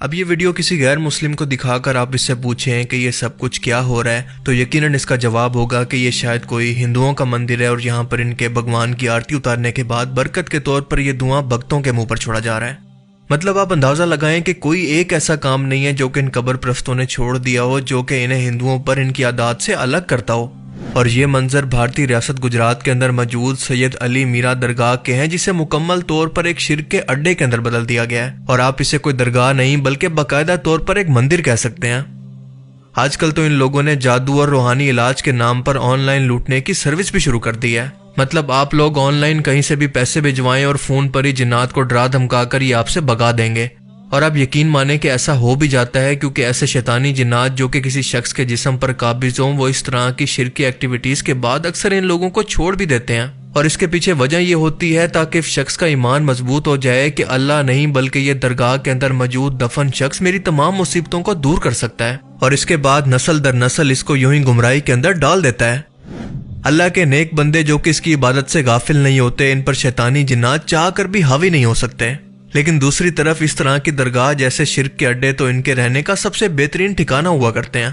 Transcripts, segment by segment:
اب یہ ویڈیو کسی غیر مسلم کو دکھا کر آپ اس سے پوچھیں کہ یہ سب کچھ کیا ہو رہا ہے تو یقیناً اس کا جواب ہوگا کہ یہ شاید کوئی ہندوؤں کا مندر ہے اور یہاں پر ان کے بھگوان کی آرتی اتارنے کے بعد برکت کے طور پر یہ دھواں بھگتوں کے منہ پر چھوڑا جا رہا ہے۔ مطلب آپ اندازہ لگائیں کہ کوئی ایک ایسا کام نہیں ہے جو کہ ان قبر پرستوں نے چھوڑ دیا ہو جو کہ انہیں ہندوؤں پر ان کی عادات سے الگ کرتا ہو۔ اور یہ منظر بھارتی ریاست گجرات کے اندر موجود سید علی میرا درگاہ کے ہیں، جسے مکمل طور پر ایک شرک کے اڈے کے اندر بدل دیا گیا ہے، اور آپ اسے کوئی درگاہ نہیں بلکہ باقاعدہ طور پر ایک مندر کہہ سکتے ہیں۔ آج کل تو ان لوگوں نے جادو اور روحانی علاج کے نام پر آن لائن لوٹنے کی سروس بھی شروع کر دی ہے۔ مطلب آپ لوگ آن لائن کہیں سے بھی پیسے بھجوائیں اور فون پر ہی جنات کو ڈرا دھمکا کر یہ آپ سے بھگا دیں گے، اور آپ یقین مانیں کہ ایسا ہو بھی جاتا ہے، کیونکہ ایسے شیطانی جنات جو کہ کسی شخص کے جسم پر قابض ہوں وہ اس طرح کی شرکی ایکٹیویٹیز کے بعد اکثر ان لوگوں کو چھوڑ بھی دیتے ہیں، اور اس کے پیچھے وجہ یہ ہوتی ہے تاکہ شخص کا ایمان مضبوط ہو جائے کہ اللہ نہیں بلکہ یہ درگاہ کے اندر موجود دفن شخص میری تمام مصیبتوں کو دور کر سکتا ہے، اور اس کے بعد نسل در نسل اس کو یوں ہی گمراہی کے اندر ڈال دیتا ہے۔ اللہ کے نیک بندے جو کہ اس کی عبادت سے غافل نہیں ہوتے، ان پر شیطانی جنات چاہ کر بھی حاوی نہیں ہو سکتے، لیکن دوسری طرف اس طرح کی درگاہ جیسے شرک کے اڈے تو ان کے رہنے کا سب سے بہترین ٹھکانہ ہوا کرتے ہیں۔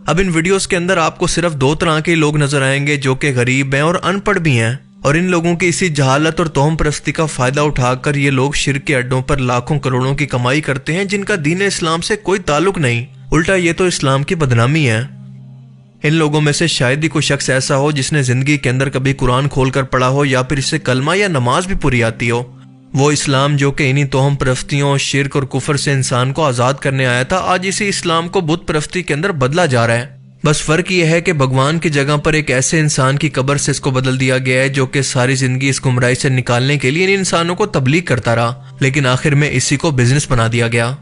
اب ان ویڈیوز کے اندر آپ کو صرف دو طرح کے لوگ نظر آئیں گے جو کہ غریب ہیں اور ان پڑھ بھی ہیں، اور ان لوگوں کی اسی جہالت اور توہم پرستی کا فائدہ اٹھا کر یہ لوگ شرک کے اڈوں پر لاکھوں کروڑوں کی کمائی کرتے ہیں، جن کا دین اسلام سے کوئی تعلق نہیں، الٹا یہ تو اسلام کی بدنامی ہے۔ ان لوگوں میں سے شاید ہی کوئی شخص ایسا ہو جس نے زندگی کے اندر کبھی قرآن کھول کر پڑھا ہو یا پھر اسے کلمہ یا نماز بھی پوری آتی ہو۔ وہ اسلام جو کہ انہی توہم پرستیوں، شرک اور کفر سے انسان کو آزاد کرنے آیا تھا، آج اسی اسلام کو بت پرستی کے اندر بدلا جا رہا ہے۔ بس فرق یہ ہے کہ بھگوان کی جگہ پر ایک ایسے انسان کی قبر سے اس کو بدل دیا گیا ہے جو کہ ساری زندگی اس گمراہی سے نکالنے کے لیے ان انسانوں کو تبلیغ کرتا رہا، لیکن آخر میں اسی کو بزنس بنا دیا گیا۔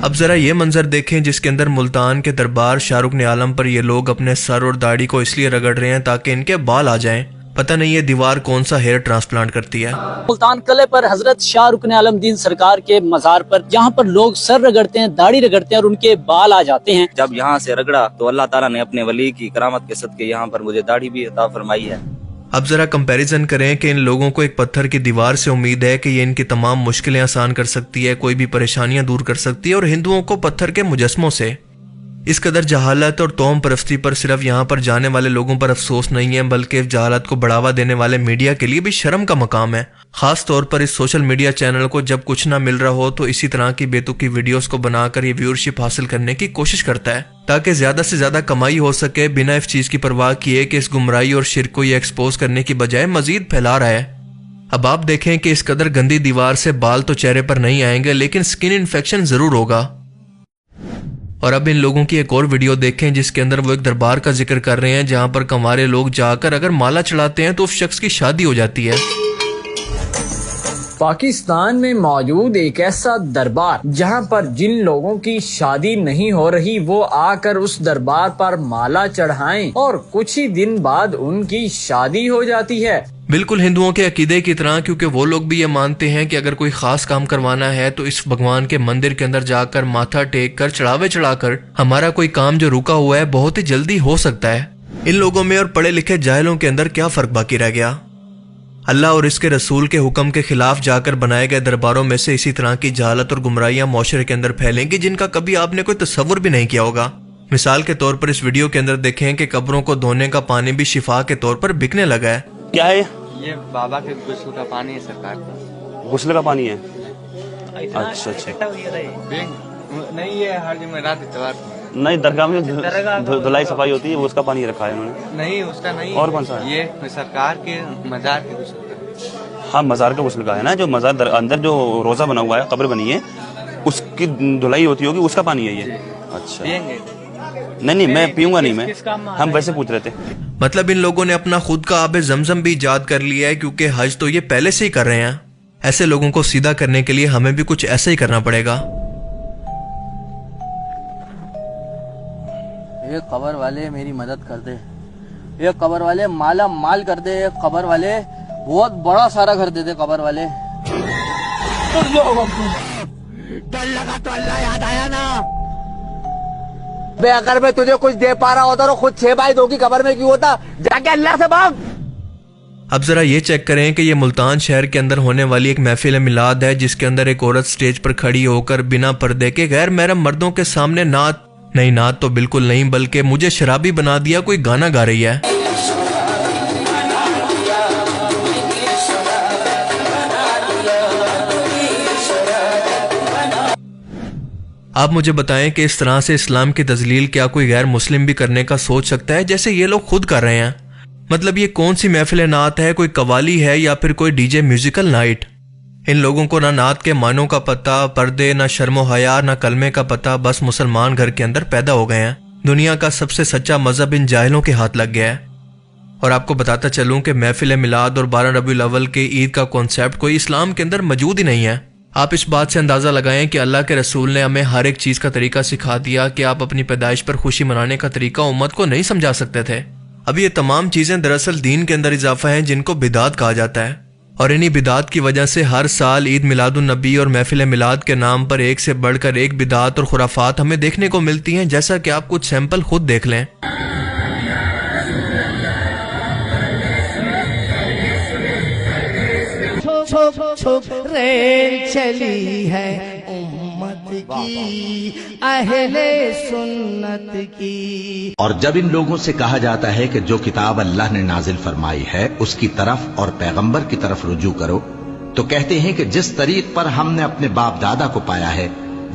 اب ذرا یہ منظر دیکھیں جس کے اندر ملتان کے دربار شاہ رکن عالم پر یہ لوگ اپنے سر اور داڑھی کو اس لیے رگڑ رہے ہیں تاکہ ان کے بال آ جائیں۔ پتہ نہیں یہ دیوار کون سا ہیئر ٹرانسپلانٹ کرتی ہے۔ ملتان قلعے پر حضرت شاہ رکن عالم دین سرکار کے مزار پر جہاں پر لوگ سر رگڑتے ہیں، داڑھی رگڑتے ہیں اور ان کے بال آ جاتے ہیں۔ جب یہاں سے رگڑا تو اللہ تعالیٰ نے اپنے ولی کی کرامت کے صدقے یہاں پر مجھے داڑھی بھی عطا فرمائی ہے۔ اب ذرا کمپیریزن کریں کہ ان لوگوں کو ایک پتھر کی دیوار سے امید ہے کہ یہ ان کی تمام مشکلیں آسان کر سکتی ہے، کوئی بھی پریشانیاں دور کر سکتی ہے، اور ہندوؤں کو پتھر کے مجسموں سے۔ اس قدر جہالت اور توہم پرستی پر صرف یہاں پر جانے والے لوگوں پر افسوس نہیں ہے بلکہ جہالت کو بڑھاوا دینے والے میڈیا کے لیے بھی شرم کا مقام ہے، خاص طور پر اس سوشل میڈیا چینل کو جب کچھ نہ مل رہا ہو تو اسی طرح کی بیتوکی ویڈیوز کو بنا کر یہ ویورشپ حاصل کرنے کی کوشش کرتا ہے تاکہ زیادہ سے زیادہ کمائی ہو سکے، بنا اس چیز کی پرواہ کیے کہ اس گمراہی اور شرک کو یہ ایکسپوز کرنے کی بجائے مزید پھیلا رہا ہے۔ اب آپ دیکھیں کہ اس قدر گندی دیوار سے بال تو چہرے پر نہیں آئیں گے لیکن سکن انفیکشن ضرور ہوگا۔ اور اب ان لوگوں کی ایک اور ویڈیو دیکھیں جس کے اندر وہ ایک دربار کا ذکر کر رہے ہیں جہاں پر کنوارے لوگ جا کر اگر مالا چڑھاتے ہیں تو اس شخص کی شادی ہو جاتی ہے۔ پاکستان میں موجود ایک ایسا دربار جہاں پر جن لوگوں کی شادی نہیں ہو رہی وہ آ کر اس دربار پر مالا چڑھائیں اور کچھ ہی دن بعد ان کی شادی ہو جاتی ہے۔ بالکل ہندوؤں کے عقیدے کی طرح، کیونکہ وہ لوگ بھی یہ مانتے ہیں کہ اگر کوئی خاص کام کروانا ہے تو اس بھگوان کے مندر کے اندر جا کر ماتھا ٹیک کر چڑھاوے چڑھا کر ہمارا کوئی کام جو رکا ہوا ہے بہت ہی جلدی ہو سکتا ہے۔ ان لوگوں میں اور پڑھے لکھے جاہلوں کے اندر کیا فرق باقی رہ گیا؟ اللہ اور اس کے رسول کے حکم کے خلاف جا کر بنائے گئے درباروں میں سے اسی طرح کی جہالت اور گمراہیاں معاشرے کے اندر پھیلیں گی جن کا کبھی آپ نے کوئی تصور بھی نہیں کیا ہوگا۔ مثال کے طور پر اس ویڈیو کے اندر دیکھیں کہ قبروں کو دھونے کا پانی بھی شفا کے طور پر بکنے لگا ہے۔ کیا ہے یہ بابا کے غسل کا پانی ہے سرکار کا۔ غسل کا پانی ہے؟ اچھا اچھا، نہیں یہ ہر جمعرات اتوار کو نہیں درگاہ میں دھلائی صفائی ہوتی ہے وہ اس کا پانی رکھا ہے انہوں نے۔ نہیں اس کا نہیں، اور کون سا ہے؟ یہ سرکار کے مزار کے غسل کا۔ ہاں مزار کا غسل کا ہے نا، جو مزار اندر جو روزہ بنا ہوا ہے، قبر بنی ہے، اس کی دھلائی ہوتی ہوگی، اس کا پانی ہے یہ؟ اچھا نہیں میں پیوں گا نہیں، میں ہم ویسے پوچھ رہے تھے۔ مطلب ان لوگوں نے اپنا خود کا آب زمزم بھی ایجاد کر لیا ہے، کیونکہ حج تو یہ پہلے سے ہی کر رہے ہیں۔ ایسے لوگوں کو سیدھا کرنے کے لیے ہمیں بھی کچھ ایسا ہی کرنا پڑے گا۔ یہ قبر والے میری مدد کر دے، یہ قبر والے مالا مال کر دے، یہ قبر والے بہت بڑا سارا گھر دے دے، قبر والے۔ ڈر لگا تو اللہ یاد آیا نا۔ بے اگر میں تجھے کچھ دے پا رہا ہوتا تو خود 6x2 کی قبر میں کیوں ہوتا؟ جا کے اللہ سے مانگ۔ اب ذرا یہ چیک کریں کہ یہ ملتان شہر کے اندر ہونے والی ایک محفل میلاد ہے جس کے اندر ایک عورت سٹیج پر کھڑی ہو کر بنا پردے کے غیر محرم مردوں کے سامنے نعت تو بالکل نہیں بلکہ مجھے شرابی بنا دیا کوئی گانا گا رہی ہے۔ آپ مجھے بتائیں کہ اس طرح سے اسلام کی تذلیل کیا کوئی غیر مسلم بھی کرنے کا سوچ سکتا ہے جیسے یہ لوگ خود کر رہے ہیں؟ مطلب یہ کون سی محفل نعت ہے، کوئی قوالی ہے یا پھر کوئی ڈی جے میوزیکل نائٹ؟ ان لوگوں کو نہ نعت کے معنوں کا پتہ، پردے، نہ شرم و حیا، نہ کلمے کا پتہ، بس مسلمان گھر کے اندر پیدا ہو گئے ہیں۔ دنیا کا سب سے سچا مذہب ان جاہلوں کے ہاتھ لگ گیا ہے۔ اور آپ کو بتاتا چلوں کہ محفل میلاد اور 12 ربیع الاول کے عید کا کانسیپٹ کوئی اسلام کے اندر موجود ہی نہیں ہے۔ آپ اس بات سے اندازہ لگائیں کہ اللہ کے رسول نے ہمیں ہر ایک چیز کا طریقہ سکھا دیا کہ آپ اپنی پیدائش پر خوشی منانے کا طریقہ امت کو نہیں سمجھا سکتے تھے۔ اب یہ تمام چیزیں دراصل دین کے اندر اضافہ ہیں جن کو بدعت کہا جاتا ہے، اور انہی بدعت کی وجہ سے ہر سال عید میلاد النبی اور محفل میلاد کے نام پر ایک سے بڑھ کر ایک بدعت اور خرافات ہمیں دیکھنے کو ملتی ہیں، جیسا کہ آپ کچھ سیمپل خود دیکھ لیں۔ ریل چلی ہے امت کی، اہل سنت کی۔ اور جب ان لوگوں سے کہا جاتا ہے کہ جو کتاب اللہ نے نازل فرمائی ہے اس کی طرف اور پیغمبر کی طرف رجوع کرو، تو کہتے ہیں کہ جس طریق پر ہم نے اپنے باپ دادا کو پایا ہے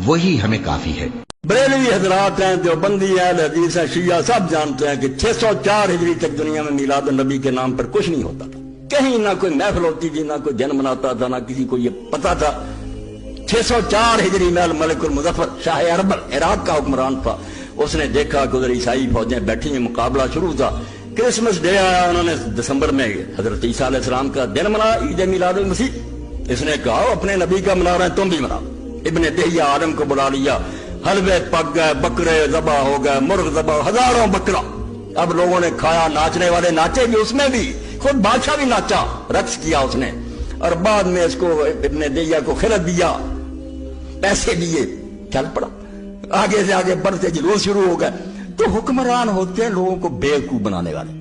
وہی ہمیں کافی ہے۔ بریلوی حضرات ہیں، دیوبندی اہل حدیث ہیں، شیعہ سب جانتے ہیں کہ 604 ہجری تک دنیا میں میلاد النبی کے نام پر کچھ نہیں ہوتا تھا، کہیں نہ کوئی محفل ہوتی تھی، نہ کوئی دن مناتا تھا، نہ کسی کو یہ پتا تھا۔ 604 ہجری میں الملک المظفر شاہ اربل عراق کا حکمران تھا، اس نے دیکھا کہ ادھر عیسائی فوجیں بیٹھی ہیں، مقابلہ شروع تھا۔ کرسمس ڈے آیا، انہوں نے دسمبر میں حضرت عیسیٰ علیہ السلام کا دن منایا، عید میلاد المسیح۔ اس نے کہا اپنے نبی کا منا رہے ہیں تم بھی مناؤ۔ ابن دہیہ آدم کو بلا لیا، حلوے پک گئے، بکرے ذبح ہو گئے، مرغ ذبح، ہزاروں بکرا۔ اب لوگوں نے کھایا، ناچنے والے ناچے بھی، اس میں بھی خود بادشاہ بھی ناچا، رقص کیا اس نے، اور بعد میں اس کو ابن دہیہ کو خلعت دیا، پیسے دیے، چل پڑا۔ آگے سے آگے بڑھتے جلوس شروع ہو گئے۔ تو حکمران ہوتے ہیں لوگوں کو بیوقوف بنانے والے،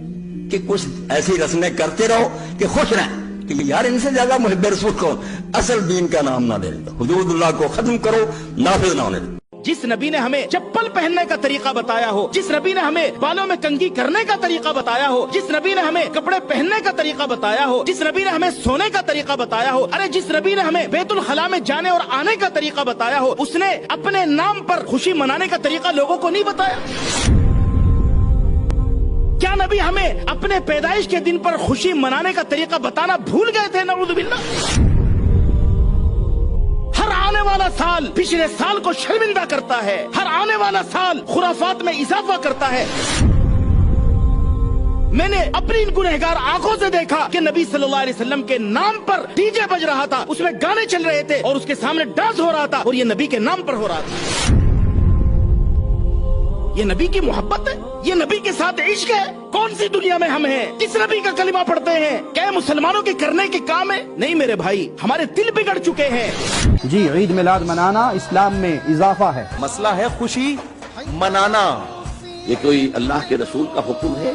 کہ کچھ ایسی رسمیں کرتے رہو کہ خوش رہیں، کہ یار ان سے زیادہ محب رسول کو اصل دین کا نام نہ دے، حدود اللہ کو ختم کرو، نافذ نہ ہونے دو۔ جس نبی نے ہمیں چپل پہننے کا طریقہ بتایا ہو، جس نبی نے ہمیں بالوں میں کنگھی کرنے کا طریقہ بتایا ہو، جس نبی نے ہمیں کپڑے پہننے کا طریقہ بتایا ہو، جس نبی نے ہمیں سونے کا طریقہ بتایا ہو، ارے جس نبی نے ہمیں بیت الخلاء میں جانے اور آنے کا طریقہ بتایا ہو، اس نے اپنے نام پر خوشی منانے کا طریقہ لوگوں کو نہیں بتایا؟ کیا نبی ہمیں اپنے پیدائش کے دن پر خوشی منانے کا طریقہ بتانا بھول گئے تھے؟ نعوذ باللہ۔ ہر آنے والا سال پچھلے سال کو شرمندہ کرتا ہے، ہر آنے والا سال خرافات میں اضافہ کرتا ہے۔ میں نے اپنی ان گنہگار آنکھوں سے دیکھا کہ نبی صلی اللہ علیہ وسلم کے نام پر ڈی جے بج رہا تھا، اس میں گانے چل رہے تھے اور اس کے سامنے ڈانس ہو رہا تھا، اور یہ نبی کے نام پر ہو رہا تھا۔ یہ نبی کی محبت ہے؟ یہ نبی کے ساتھ عشق ہے؟ کون سی دنیا میں ہم ہیں؟ کس نبی کا کلمہ پڑھتے ہیں؟ کیا مسلمانوں کے کرنے کے کام ہے؟ نہیں میرے بھائی، ہمارے دل بگڑ چکے ہیں۔ جی، عید میلاد منانا اسلام میں اضافہ ہے، مسئلہ ہے خوشی منانا۔ یہ کوئی اللہ کے رسول کا حکم ہے؟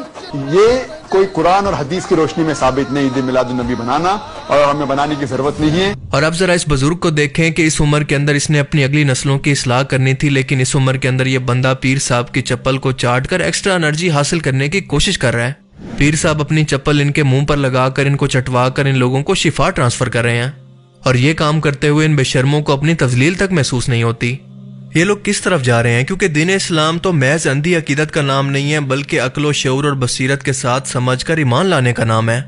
یہ کوئی قرآن اور حدیث کی روشنی میں ثابت نہیں عید میلاد النبی بنانا، اور ہمیں بنانے کی ضرورت نہیں ہے۔ اور اب ذرا اس بزرگ کو دیکھیں کہ اس عمر کے اندر اس نے اپنی اگلی نسلوں کی اصلاح کرنی تھی، لیکن اس عمر کے اندر یہ بندہ پیر صاحب کی چپل کو چاٹ کر ایکسٹرا انرجی حاصل کرنے کی کوشش کر رہا ہے۔ پیر صاحب اپنی چپل ان کے منہ پر لگا کر ان کو چٹوا کر ان لوگوں کو شفا ٹرانسفر کر رہے ہیں، اور یہ کام کرتے ہوئے ان بے شرموں کو اپنی تذلیل تک محسوس نہیں ہوتی۔ یہ لوگ کس طرف جا رہے ہیں؟ کیونکہ دین اسلام تو محض اندھی عقیدت کا نام نہیں ہے، بلکہ عقل و شعور اور بصیرت کے ساتھ سمجھ کر ایمان لانے کا نام ہے۔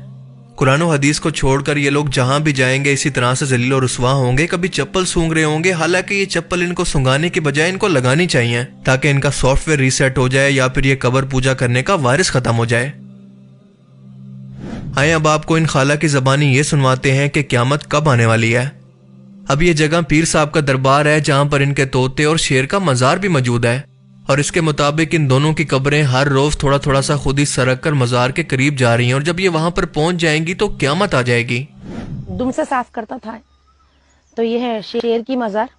قرآن و حدیث کو چھوڑ کر یہ لوگ جہاں بھی جائیں گے اسی طرح سے ذلیل و رسوا ہوں گے، کبھی چپل سونگ رہے ہوں گے، حالانکہ یہ چپل ان کو سنگانے کی بجائے ان کو لگانی چاہیے تاکہ ان کا سافٹ ویئر ریسیٹ ہو جائے یا پھر یہ قبر پوجا کرنے کا وائرس ختم ہو جائے۔ آئیں اب آپ کو ان خالہ کی زبانی یہ سنواتے ہیں کہ قیامت کب آنے والی ہے۔ اب یہ جگہ پیر صاحب کا دربار ہے جہاں پر ان کے طوطے اور شیر کا مزار بھی موجود ہے، اور اس کے مطابق ان دونوں کی قبریں ہر روز تھوڑا تھوڑا سا خود ہی سرک کر مزار کے قریب جا رہی ہیں، اور جب یہ وہاں پر پہنچ جائیں گی تو قیامت آ جائے گی۔ دم سے صاف کرتا تھا، تو یہ ہے شیر کی مزار،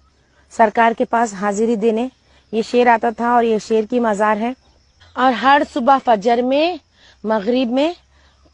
سرکار کے پاس حاضری دینے یہ شیر آتا تھا، اور یہ شیر کی مزار ہے۔ اور ہر صبح فجر میں، مغرب میں